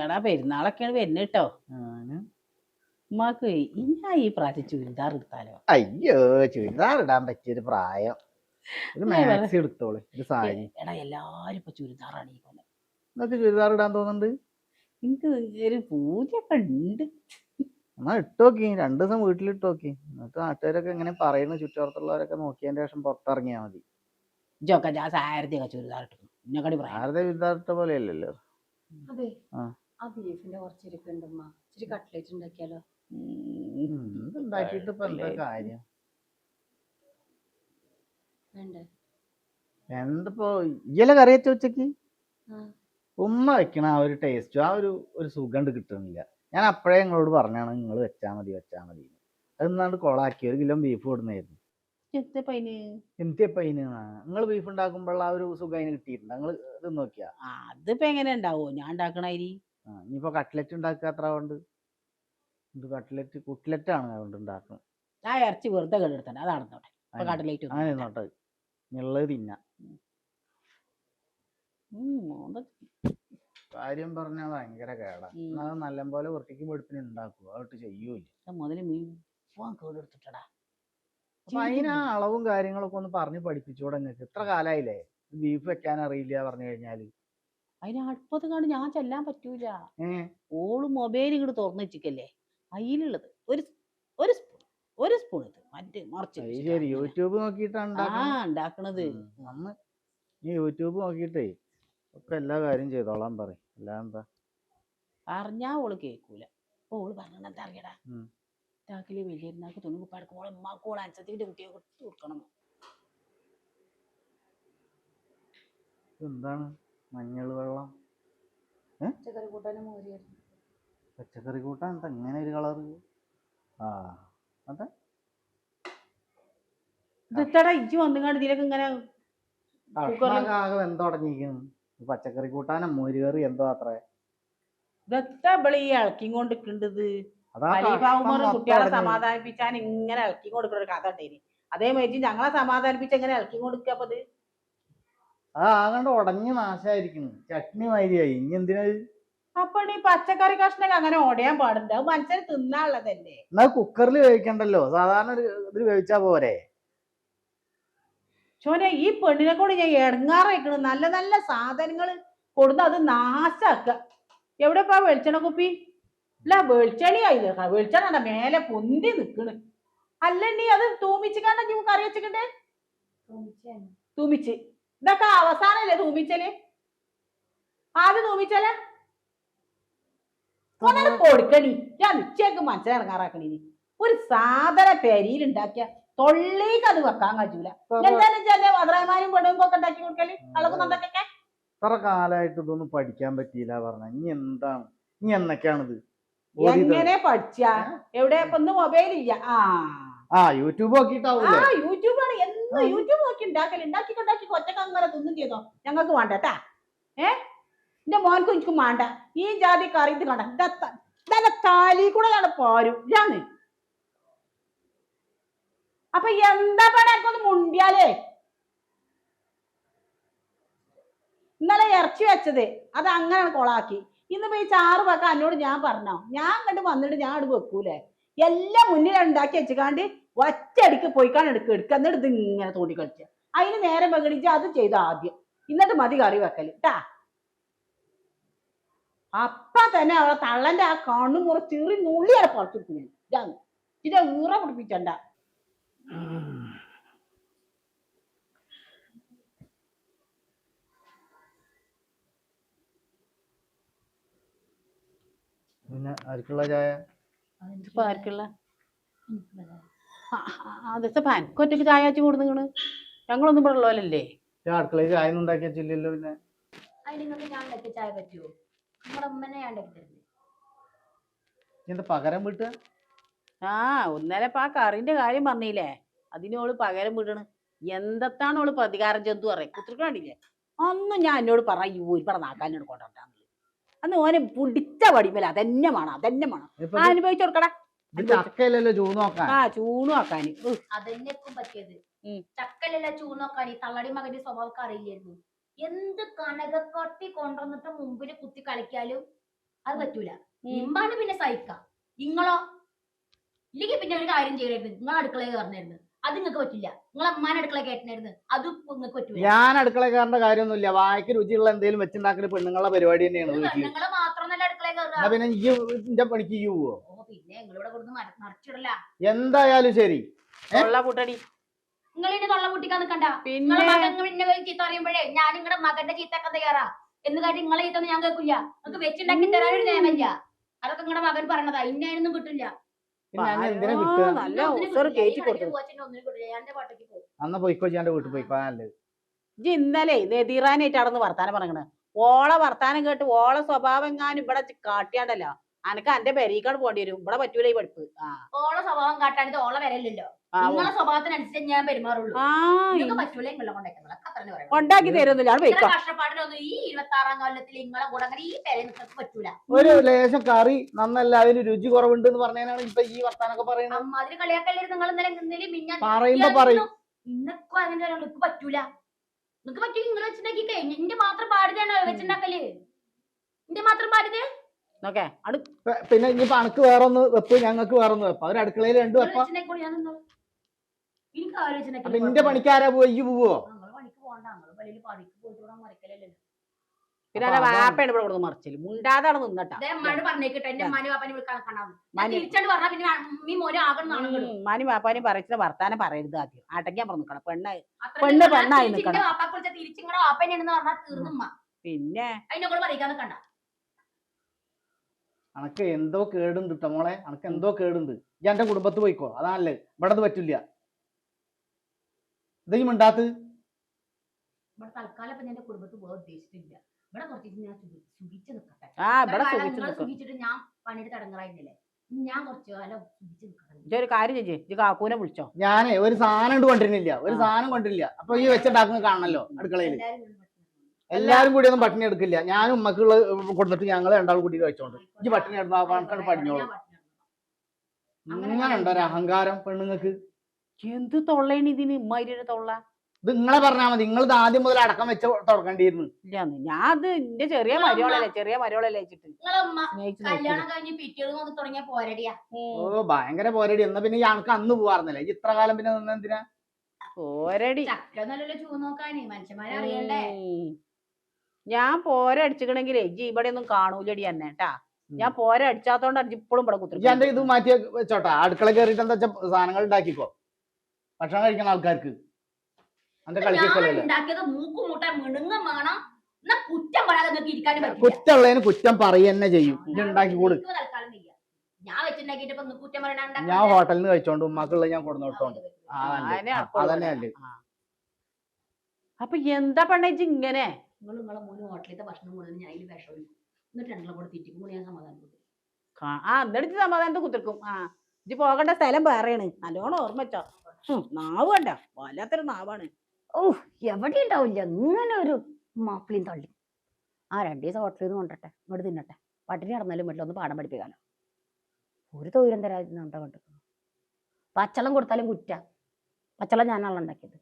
എടാ പെരുന്നാളൊക്കെയാണ് വരുന്നത് കേട്ടോ. ഉമ്മാക്ക് ഞാൻ ഈ പ്രാവശ്യം ചുരിദാർ എടുത്താലോ? അയ്യോ ചുരിദാർ ഇടാൻ പറ്റിയൊരു പ്രായം. ഒരു മാക്സി എടുത്തോളൂ, ഒരു സാരി. എടാ എല്ലാരും ഇപ്പൊ ചുരിദാറാണ് ഈ കൊല്ലം. നിങ്ങൾക്ക് ചുരിദാർ ഇടാൻ തോന്നുന്നുണ്ട്? എനിക്ക് ഒരു പൂജയൊക്കെ ഉണ്ട്. എന്നാ ഇട്ടോക്കി, 2 ദിവസം വീട്ടിലിട്ടോക്കി. എന്നിട്ട് നാട്ടുകാരൊക്കെ എങ്ങനെ പറയുന്നു, ചുറ്റുപുറത്തുള്ളവരൊക്കെ നോക്കിയതിന്റെ ശേഷം പുറത്തിറങ്ങിയാൽ മതി. ഇജൊക്കെ ഞാൻ സാരഥിയൊക്കെ ചുരിദാർ ഇട്ടു. ഇന്നെക്കാടി ആരുടെ ചുരിദാർ ഇട്ട പോലെയല്ലല്ലോ. അതെ, ആ ബീഫിന്റെ കുറച്ചിരിപ്പ് ഉണ്ടമ്മ, ഇച്ചിരി കട്ട്ലേറ്റ് ഉണ്ടാക്കിയാലോ? ഉണ്ടാക്കിയിട്ട് ഇപ്പൊ എന്താ കാര്യം? വേണ്ടേ? എന്തപ്പോ ഇയ്യല കറി വെച്ച ഉച്ചക്ക് ഉമ്മ വെക്കണ ആ ഒരു ടേസ്റ്റ്, ആ ഒരു സുഖം കിട്ടുന്നില്ല. ഞാൻ അപ്പോഴേ നിങ്ങളോട് പറഞ്ഞാണ് നിങ്ങൾ വെച്ചാ മതി അത് നിന്നാണ്ട് കൊളാക്കി. 1 കിലോ ബീഫ് കൊടുന്നായിരുന്നു. എന്തിയപ്പ അതിന് നിങ്ങൾ ബീഫ് ഉണ്ടാക്കുമ്പോൾ ആ ഒരു സുഖം അതിന് കിട്ടിയിട്ടുണ്ട്? നിങ്ങൾ ഇത് നോക്കിയാ അതിപ്പോ എങ്ങനെ ഉണ്ടാവോ ഞാൻ ഉണ്ടാക്കണ അരി? ഇനിയിപ്പോ കട്ട്ലറ്റ് ഉണ്ടാക്കുക അത്ര കൊണ്ട് കുട്ട്ലറ്റാണ് അതുകൊണ്ട് ഉണ്ടാക്കുന്നത്. ആ ഇറച്ചി വെറുതെ കേടെടുത്തന്നെ അത് നടന്നോട്ടെ. അങ്ങനെ ഇരുന്നോട്ടെ, ഉള്ളത് തിന്നാ. കാര്യം പറഞ്ഞാൽ ഭയങ്കര കേടാ. അത് നല്ലപോലെ വൃത്തിക്കും വെടുപ്പിന് ഉണ്ടാക്കുക, അതൊട്ട് ചെയ്യൂല. മുതല് മീൻ കേടെടുത്തിട്ടടാ. അപ്പൊ അതിന് ആ അളവും കാര്യങ്ങളൊക്കെ ഒന്ന് പറഞ്ഞ് പഠിപ്പിച്ചൂടെ നിങ്ങൾക്ക്? ഇത്ര കാലായില്ലേ ബീഫ് വെക്കാൻ അറിയില്ല പറഞ്ഞു കഴിഞ്ഞാല്. അതിന് അടുപ്പത്ത് കണ്ട് ഞാൻ ചെല്ലാൻ പറ്റൂല. ഓള് മൊബൈൽ ഇങ്ങോട്ട് തുറന്നു വെച്ചിക്കല്ലേ, അതിലുള്ളത് ഒരു സ്പൂൺ ഇത് മറ്റേ മറിച്ച്. ശരി, യൂട്യൂബ് നോക്കിയിട്ടാണ് ഉണ്ടാക്കണത്. അന്ന് നീ യൂട്യൂബ് നോക്കിയിട്ടേ ഒക്കെ എല്ലാ കാര്യം ചെയ്തോളാൻ പറയും. അല്ലാ എന്താ പറഞ്ഞാ ഓള് കേൾക്കൂല. ഓള് പറഞ്ഞ എന്താ അറിയടാ, ഇതാക്കില് വലിയ തുണി കുപ്പാടുക്കും ഓളെ ഉമ്മാക്കും ഓളെ അനുസരിച്ചിട്ട് കുട്ടിയെ കൊടുക്കണം. എന്താണ് മഞ്ഞൾ വെള്ളം? പച്ചക്കറി കൂട്ടാനും മോരിയായിരുന്നു. പച്ചക്കറി കൂട്ടാൻ എന്താ ഇങ്ങനെ ഒരു കളറ്? അതെ ഇതടാ ഇജ്ജ് വന്നുകാണ്ട് ഇതിലൊക്കെ ഇങ്ങനെ ആകെ വെന്തുടങ്ങിയിരിക്കുന്നു. പച്ചക്കറി കൂട്ടാനും മോരുകറി എന്തോ അത്ര ഇതൊക്കെ ഇവിടെ ഈ ഇളക്കി കൊണ്ടിരിക്കേണ്ടത്. കുട്ടികളെ സമാധാനിപ്പിച്ചാൻ ഇങ്ങനെ ഇളക്കി കൊടുക്കുന്ന ഒരു കഥ ഉണ്ടായി. അതേമാതിരി ഞങ്ങളെ സമാധാനിപ്പിച്ച് എങ്ങനെ ഇളക്കി കൊടുക്കപ്പത് ആകണ്ട് ഉടഞ്ഞ് നാശായിരിക്കുന്നു. ചട്നി മാതിരിയായി. ഇനി എന്തിനാ? അപ്പൊ ഈ പച്ചക്കറി കഷ്ണൊക്കെ അങ്ങനെ ഉടയാൻ പാടുണ്ട്. അത് മനുഷ്യന് തിന്നാനുള്ളതല്ലേ. എന്നാ കുക്കറിൽ വേവിക്കണ്ടല്ലോ, സാധാരണ ഇതിൽ വേവിച്ചാ പോരെ? ചോനെ ഈ പെണ്ണിനെ കൊണ്ട് ഞാൻ ഇടങ്ങാറായിക്കണ്. നല്ല നല്ല സാധനങ്ങൾ കൊടുന്ന് അത് നാശാക്ക. എവിടെപ്പാ വെളിച്ചെണ്ണ കുപ്പി? അല്ല വെളിച്ചെണ്ണി ആയില്ല, വെളിച്ചെണ്ണ മേലെ പൊന്തി നിക്കണ്. അല്ലണ്ണി അത് തൂമിച്ച് കണ്ട കറി വെച്ചിട്ടുണ്ട്. തൂമിച്ച് ഇതൊക്കെ അവസാനല്ലേ തൂമിച്ചല്? ആദ്യം തൂമിച്ചല് കൊടുക്കണി. ഞാൻ നിശ്ചയൊക്കെ മനസ്സിലിറങ്ങാറാക്കണി. ഒരു സാധന പെരിയിലുണ്ടാക്കിയ തൊള്ളിക്ക് അത് വെക്കാൻ കഴിയൂല. എന്തായാലും മദ്രമാരും പെണ്ണുമ്പൊക്കെ ഉണ്ടാക്കി കൊടുക്കല് അളകുന്നതൊക്കെ. ഇത്ര കാലായിട്ട് ഇതൊന്നും പഠിക്കാൻ പറ്റിയില്ല പറഞ്ഞ. ഇനി എന്താണ്, ഇനി എന്നൊക്കെയാണിത്? എങ്ങനെ പഠിച്ചാ? എവിടെ ഒന്ന് മൊബൈൽ ഇല്ല. യൂട്യൂബ് നോക്കിട്ടാവൂലേ? യൂട്യൂബാണ് എന്ന് യൂട്യൂബ് നോക്കി ഉണ്ടാക്കി ഒറ്റക്ക് അങ്ങനെ തിന്നും ചെയ്തോ. ഞങ്ങൾക്ക് വേണ്ടട്ടാ. എന്റെ മോൻക്കും എനിക്കും വേണ്ട ഈ ജാതി കറി. ഇത് കണ്ട ഇതല്ല താലി കൂടെ ഞാൻ പോരും ഇല്ലാന്ന്. അപ്പൊ എന്താ പണിയൊന്ന് മുണ്ടിയാലേ. ഇന്നലെ ഇറച്ചി വെച്ചത് അത് അങ്ങനെ കൊളാക്കി. ഇന്നിപ്പോ ഈ ചാറ് വെക്കാൻ എന്നോട് ഞാൻ പറഞ്ഞോ? ഞാൻ കണ്ട് വന്നിട്ട് ഞാൻ അവിടെ വെക്കൂലേ. എല്ലാം മുന്നിൽ ഉണ്ടാക്കി വെച്ചുകാണ്ട് ഒറ്റയടിക്ക് പോയിക്കാണ്ട് എടുക്കുക. എന്നിട്ട് ഇത് ഇങ്ങനെ തോണ്ടി കളിച്ച അതിന് നേരം വെക്കണിച്ച് അത് ചെയ്ത ആദ്യം. എന്നിട്ട് മതി കറി വെക്കല് ട്ടാ. അപ്പ തന്നെ അവളെ തള്ളന്റെ ആ കണ്ണു മുറ ചെറി നുള്ളിയാൽ പുറത്തിരിക്കുന്നു. ഇതാണ് ഇതിന്റെ ഊറ പിടിപ്പിച്ചണ്ട. പിന്നെ ആർക്കുള്ള ചായ? ആർക്കുള്ള? അതൊക്കെ പനക്കൊറ്റക്ക് ചായ വെച്ച് കൊടുങ്ങണ്. ഞങ്ങളൊന്നും ഇവിടെ ഉള്ളതല്ലേ. അടുക്കളയിൽ ചായ ഒന്നും ഉണ്ടാക്കി വെച്ചില്ലല്ലോ. പിന്നെ ഞാൻ ഉണ്ടാക്കിയ ചായ പറ്റുമോ? നമ്മുടെ ഉമ്മനെ ഞാൻ ഉണ്ടാക്കി തരുന്നത്. എന്താ പകരം വിട്ടുക? ഒന്നേരം ആ കറിന്റെ കാര്യം പറഞ്ഞില്ലേ, അതിനോള് പകരം വിടണ്. എന്താണ് ഓള് പ്രതികാരം ജന്തു പറയും കുത്തിരിക്കണ്ടില്ലേ. ഒന്നും ഞാൻ എന്നോട് പറഞ്ഞ ഇവിടെ നാക്കാനോട് കൊണ്ടുവരാന്നുള്ളത്. അന്ന് ഓനെ പിടിച്ച വടിമേല അതന്നെ വേണം അനുഭവിച്ചു കൊടുക്കടാ. ചൂണോക്കാന് അതെന്നെക്കും പറ്റിയത്. ചക്കലല്ല ചൂണോക്കാന്. തള്ളടി മകന്റെ സ്വഭാവം അറിയില്ലായിരുന്നു. എന്ത് കനകക്കൊട്ടി കൊണ്ടുവന്നിട്ട് മുമ്പില് കുത്തി കളിക്കാലും അത് പറ്റൂല. ഇമ്മാന് പിന്നെ സഹിക്കാം. നിങ്ങളോ ഇല്ലെങ്കിൽ പിന്നെ ഒരു കാര്യം ചെയ്യരുത്, നിങ്ങൾ അടുക്കളയിൽ കയറണായിരുന്നു, അത് നിങ്ങൾക്ക് പറ്റില്ല. നിങ്ങൾ അമ്മാനെ അടുക്കള കയറ്റണായിരുന്നു, അത് നിങ്ങൾക്ക് പറ്റൂല. ഞാൻ അടുക്കളക്കാരന്റെ കാര്യമൊന്നുമില്ല. വായ്ക്ക് രുചിയുള്ള എന്തെങ്കിലും വെച്ചുണ്ടാക്കുന്ന പെണ്ണുങ്ങളുടെ പരിപാടി തന്നെയാണ് വീട്ടില്. പെണ്ണുങ്ങളെ മാത്രമല്ല അടുക്കളയിൽ കയറുക. എന്നാ പിന്നെ ഈ എന്റെ പണിക്ക് ഈ പോവോ? ഓ പിന്നെ നിങ്ങളിവിടെ കൊടുത്ത് മറിച്ചിടല. എന്തായാലും ശരി. കൂട്ടടി നിങ്ങളിന്റെ തൊള്ള പൊട്ടിക്കാൻ നിൽക്കണ്ട. പിന്നെ നിങ്ങളെ മകൻ പിന്നെ ചീത്ത അറിയുമ്പോഴേ ഞാൻ നിങ്ങളുടെ മകന്റെ ചീത്തക്കാൻ തയ്യാറാ. എന്ന് കാര്യം നിങ്ങളെ ചീത്തൊന്നും ഞാൻ കേൾക്കില്ല. നിങ്ങൾക്ക് വെച്ചുണ്ടാക്കി തരാനൊരു നിയമമില്ല. അതൊക്കെ നിങ്ങളുടെ മകൻ പറഞ്ഞതാ. ഇന്നൊന്നും കിട്ടില്ല. പിന്നെ ഞാൻ എന്തിനാ കിട്ടുക? നല്ല ഉസറ് കയറ്റി കൊടുത്തു. അന്ന് പോയിക്കോ, ഞാൻ വീട്ടിൽ പോയിക്കോ. നല്ലത്. ഇജ്ജ് ഇന്നലെ നെതിറാനായിട്ട് അവിടെ നിന്ന് വർത്താനം പറയണ ഓളെ വർത്താനം കേട്ട് ഓളെ സ്വഭാവം എങ്ങാനും ഇവിടെ കാട്ടിയാണ്ടല്ലോ അനക്ക് എന്റെ പെരീക്കാട് പോണ്ടി വരും. ഇവിടെ പറ്റൂല ഈ പഠിപ്പ്. ഓളെ സ്വഭാവം കാട്ടാണ്ട് ഓളെ വരല്ലോ. നിങ്ങളെ സ്വഭാവത്തിനനുസരിച്ച് ഞാൻ പെരുമാറുള്ളൂ. പറ്റൂല നിങ്ങളെ കൊണ്ടേക്കുന്നത് കൊണ്ടാക്കി തരുന്നില്ല. കഷ്ടപ്പാടിനൊന്നും ഈ 26-ാം കൊല്ലത്തിൽ നിങ്ങളെ കൂടെ അങ്ങനെ ഈ പേരെ നിങ്ങൾക്ക് പറ്റൂല. ഒരു ലേശം കറി നന്നല്ല, അതിന് രുചി കുറവുണ്ട് എന്ന് പറഞ്ഞാണ് ഇപ്പൊ ഈ വർത്താനൊക്കെ പറയണത്. അമ്മാതിരി കളിയാക്കല്ലേ നിങ്ങൾ ഇന്നലെ മിഞ്ഞാ പറയുമ്പോ പറയും ഇന്നൊക്കെ അങ്ങനെ നിങ്ങൾക്ക് പറ്റൂല. നിങ്ങൾക്ക് പറ്റൂല. നിങ്ങൾ വെച്ചിണ്ടാക്കി കഴിഞ്ഞു. എന്റെ മാത്രം ബാധ്യതയാണോ വെച്ചിണ്ടാക്കല്? എന്റെ മാത്രം ബാധ്യത. പിന്നെ ഇനിയിപ്പോ അനക്ക് വേറൊന്ന് വെപ്പ്, ഞങ്ങൾക്ക് വേറൊന്ന് വെപ്പ്. അവർ അടുക്കളയിൽ രണ്ടു വെപ്പ. അപ്പൊ എന്റെ പണിക്കാരാ പോയി പോവോ? പിന്നെ വാപ്പയാണ് ഇവിടെ കൊടുത്ത് മറിച്ചില്ല. മുണ്ടാതാണ് നിന്നട്ടാ. മാനി വാപ്പാനും പറയുന്ന വർത്താനം പറയരുത്. ആദ്യം അടയ്ക്കാൻ പറഞ്ഞു നിക്കണം. പെണ്ണ് പെണ്ണായി നിക്കണം. പിന്നെ അനക്ക് എന്തോ കേടുണ്ട് ട്ടോ മോളെ. അനക്ക് എന്തോ കേടുണ്ട്. ഞാൻ എന്റെ കുടുംബത്ത് പോയിക്കോ. അതാണല്ലേ. ഇവിടെ പറ്റില്ല. ഇതെയും ഉണ്ടാത്ത് ഇവിടെ തൽക്കാലം ഇപ്പൊ ഞാൻ കുടുംബത്ത് പോകാൻ ഉദ്ദേശിച്ചിട്ടില്ല. ഇവിടെ കുറച്ച് ഞാൻ സുഖിച്ച് നിൽക്കട്ടെ. സുഖിച്ചിട്ട് ഞാൻ പണിയുടെ തടങ്ങറായിരുന്നില്ലേ. ഞാൻ കുറച്ചു കാലം സുഖിച്ച് നിൽക്കട്ടെ. ഒരു കാര്യം ചേച്ചി കാക്കൂനെ വിളിച്ചോ. ഞാനേ ഒരു സാധനം കൊണ്ടിരുന്നില്ല. ഒരു സാധനം കൊണ്ടിരില്ല. അപ്പൊ ഈ വെച്ചുണ്ടാക്കുന്ന കാണണല്ലോ അടുക്കളയിൽ. എല്ലാരും കൂടി ഒന്നും പട്ടിണി എടുക്കില്ല. ഞാനും ഉമ്മക്കുള്ള കൊടുത്തിട്ട് ഞങ്ങൾ രണ്ടാളും കൂടി കഴിച്ചോണ്ട് ഈ പട്ടിണി എടുത്താൽ പടിഞ്ഞോളൂ. ഇങ്ങനെ ഉണ്ടോ ഒരു അഹങ്കാരം പെണ്ണുങ്ങൾക്ക്? എന്ത് തൊള്ളയാണ് ഇതിന്? ഇമ്മാതിരി തൊള്ള. ഇത് നിങ്ങളെ പറഞ്ഞാൽ മതി. നിങ്ങൾ ആദ്യം മുതൽ അടക്കം വെച്ച് തുടങ്ങേണ്ടിയിരുന്നു. ഇല്ലാന്ന് ഞാൻ അത് എന്റെ ചെറിയ മരിയോളല്ലേ വെച്ചിട്ട്. ഓ ഭയങ്കര പോരടി. എന്നാ പിന്നെ ഞങ്ങൾക്ക് അന്ന് പോവാറുന്നില്ല. ഇത്ര കാലം പിന്നെ നിന്ന് എന്തിനാ പോരടി? മനുഷ്യന്മാരെ ഞാൻ പോര അടിച്ചിക്കണെങ്കിലേ ഇജ്ജ് ഇവിടെ ഒന്നും കാണൂലടി എന്നെ കേട്ടാ. ഞാൻ പോര അടിച്ചാത്തോണ്ടാണ് ഇപ്പോഴും ഇവിടെ കുത്തിരി. എന്റെ ഇത് മാറ്റി വെച്ചോട്ടാ. അടുക്കള കയറിയിട്ട് എന്താ വെച്ചാ സാധനങ്ങൾ ഉണ്ടാക്കിക്കോ. ഭക്ഷണം കഴിക്കുന്ന ആൾക്കാർക്ക് കുറ്റമുള്ളതിന് കുറ്റം പറയുക ചെയ്യും. ഇത് ഉണ്ടാക്കി കൊടു. ഞാൻ ഹോട്ടലിൽ നിന്ന് കഴിച്ചോണ്ട് ഉമ്മാക്കുള്ളത് ഞാൻ കൊടുത്തോണ്ട് അതന്നെയല്ലേ. അപ്പൊ എന്താ പണ്ടേച്ച് ഇങ്ങനെ നിങ്ങളെ മോന് ഹോട്ടലിലത്തെ ഭക്ഷണം കൊണ്ടുവന്ന് ഞാൻ അതിൽ വിഷം ഒഴിക്കും. എന്നിട്ട് ഞങ്ങളെ കൂടെ തിരിക്കുമ്പോൾ ഞാൻ സമാധാനം കൊടുക്കും. എന്നിട്ട് സമാധാനത്തെ കുത്തിർക്കും. ഇജ്ജ് പോകേണ്ട സ്ഥലം വേറെയാണ്. നല്ലോണം ഓർമ്മ വെച്ചോ. നാവ് കണ്ട വല്ലാത്തൊരു നാവാണ്. ഓ എവിടെ ഉണ്ടാവില്ല ഇങ്ങനെ ഒരു മാപ്പിളിയും തള്ളി. 2 ദിവസം ഹോട്ടലിൽ നിന്ന് കൊണ്ടട്ടെ, ഇങ്ങോട്ട് തിന്നട്ടെ. പട്ടിണി നടന്നാലും വീട്ടിലൊന്ന് പാഠം പഠിപ്പിക്കാലോ. ഒരു തൊഴിലും തരാ എന്താ കണ്ടു. പച്ചളം കൊടുത്താലും കുറ്റ. പച്ചളം ഞാനാണല്ലോ ഉണ്ടാക്കിയത്.